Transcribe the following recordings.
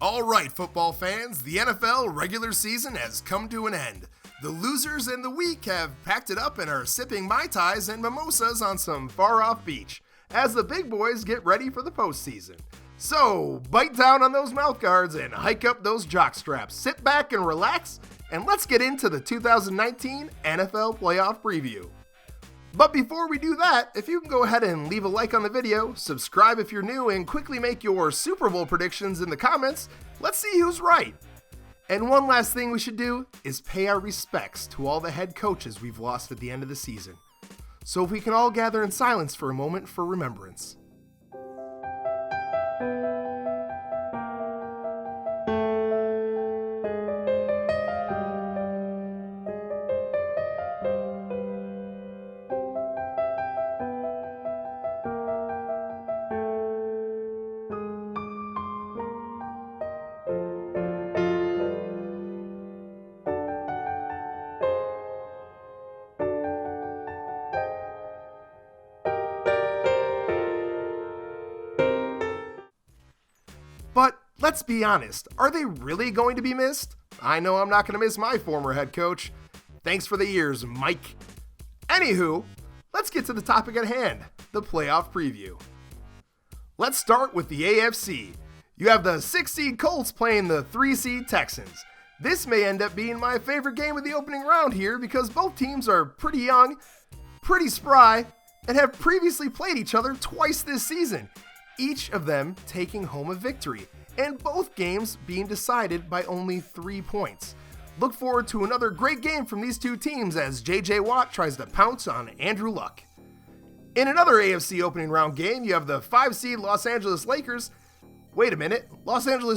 All right, football fans, the NFL regular season has come to an end. The losers in the week have packed it up and are sipping Mai Tais and mimosas on some far-off beach as the big boys get ready for the postseason. So, bite down on those mouth guards and hike up those jock straps. Sit back and relax, and let's get into the 2019 NFL Playoff Preview. But before we do that, if you can go ahead and leave a like on the video, subscribe if you're new, and quickly make your Super Bowl predictions in the comments, let's see who's right. And one last thing we should do is pay our respects to all the head coaches we've lost at the end of the season. So if we can all gather in silence for a moment for remembrance. But let's be honest, are they really going to be missed? I know I'm not going to miss my former head coach. Thanks for the years, Mike. Anywho, let's get to the topic at hand, the playoff preview. Let's start with the AFC. You have the 6-seed Colts playing the 3-seed Texans. This may end up being my favorite game of the opening round here because both teams are pretty young, pretty spry, and have previously played each other twice this season, each of them taking home a victory, and both games being decided by only 3 points. Look forward to another great game from these two teams as JJ Watt tries to pounce on Andrew Luck. In another AFC opening round game, you have the 5-seed Los Angeles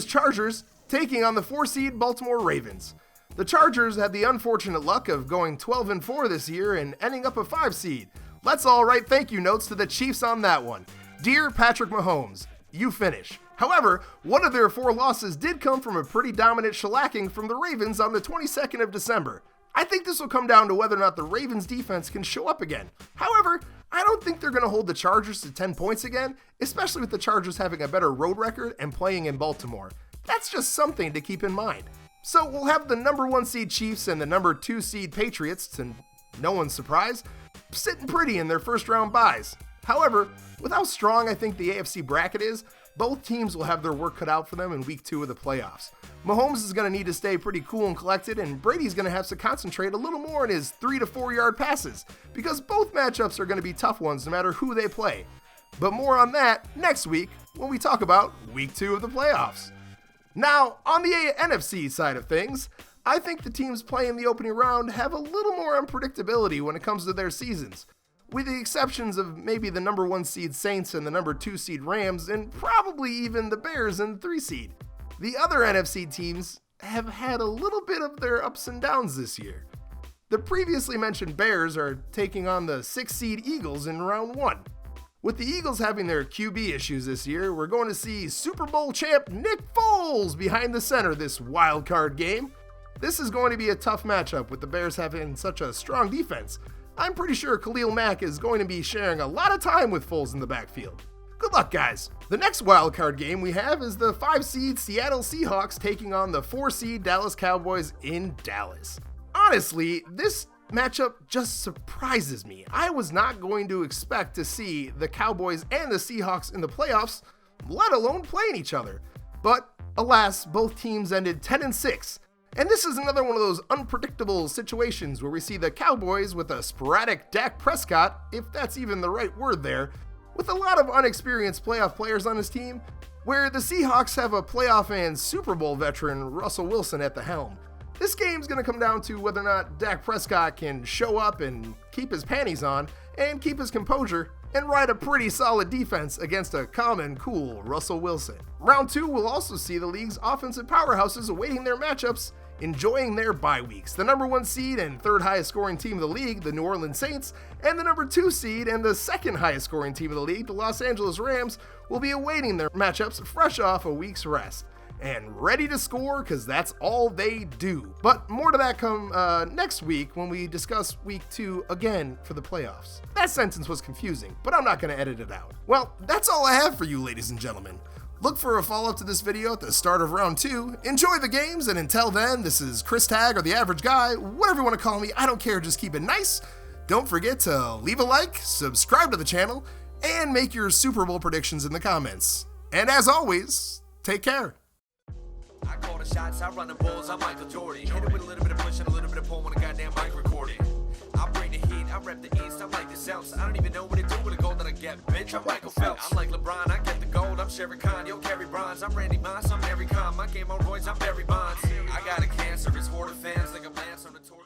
Chargers taking on the 4-seed Baltimore Ravens. The Chargers had the unfortunate luck of going 12-4 this year and ending up a 5-seed. Let's all write thank you notes to the Chiefs on that one. Dear Patrick Mahomes, you finish. However, one of their 4 losses did come from a pretty dominant shellacking from the Ravens on the 22nd of December. I think this will come down to whether or not the Ravens defense can show up again. However, I don't think they're going to hold the Chargers to 10 points again, especially with the Chargers having a better road record and playing in Baltimore. That's just something to keep in mind. So we'll have the number 1 seed Chiefs and the number 2 seed Patriots, to no one's surprise, sitting pretty in their first round byes. However, with how strong I think the AFC bracket is, both teams will have their work cut out for them in week 2 of the playoffs. Mahomes is going to need to stay pretty cool and collected, and Brady's going to have to concentrate a little more on his 3 to 4 yard passes, because both matchups are going to be tough ones no matter who they play. But more on that next week when we talk about week 2 of the playoffs. Now, on the NFC side of things, I think the teams playing the opening round have a little more unpredictability when it comes to their seasons, with the exceptions of maybe the number 1 seed Saints and the number 2 seed Rams, and probably even the Bears and the 3 seed. The other NFC teams have had a little bit of their ups and downs this year. The previously mentioned Bears are taking on the 6 seed Eagles in round 1. With the Eagles having their QB issues this year, we're going to see Super Bowl champ Nick Foles behind the center this wild card game. This is going to be a tough matchup with the Bears having such a strong defense. I'm pretty sure Khalil Mack is going to be sharing a lot of time with Foles in the backfield. Good luck, guys. The next wildcard game we have is the 5-seed Seattle Seahawks taking on the 4-seed Dallas Cowboys in Dallas. Honestly, this matchup just surprises me. I was not going to expect to see the Cowboys and the Seahawks in the playoffs, let alone playing each other. But alas, both teams ended 10-6. And this is another one of those unpredictable situations where we see the Cowboys with a sporadic Dak Prescott, if that's even the right word there, with a lot of unexperienced playoff players on his team, where the Seahawks have a playoff and Super Bowl veteran Russell Wilson at the helm. This game's going to come down to whether or not Dak Prescott can show up and keep his panties on and keep his composure and ride a pretty solid defense against a calm and cool Russell Wilson. Round 2 will also see the league's offensive powerhouses awaiting their matchups, enjoying their bye weeks. The number 1 seed and 3rd highest scoring team of the league, the New Orleans Saints, and the number 2 seed and the 2nd highest scoring team of the league, the Los Angeles Rams, will be awaiting their matchups fresh off a week's rest. And ready to score, because that's all they do. But more to that come next week when we discuss week 2 again for the playoffs. That sentence was confusing, but I'm not going to edit it out. Well, that's all I have for you, ladies and gentlemen. Look for a follow-up to this video at the start of round 2. Enjoy the games, and until then, this is Chris Tag, or the Average Guy, whatever you want to call me, I don't care, just keep it nice. Don't forget to leave a like, subscribe to the channel, and make your Super Bowl predictions in the comments. And as always, take care. I call the shots, I run the bulls, I'm Michael Jordan. Hit it with a little bit of push and a little bit of pull when a goddamn mic recording. I bring the heat, I rep the East, I'm like the South. I don't even know what to do with the gold that I get, bitch, I'm Michael Phelps. I'm like LeBron, I get the gold, I'm Sherry Khan, yo, carry bronze. I'm Randy Moss, I'm Mary Khan, my game on Royce, I'm Barry Bonds. I got a cancer, it's for the fans, like a Lance on the tour.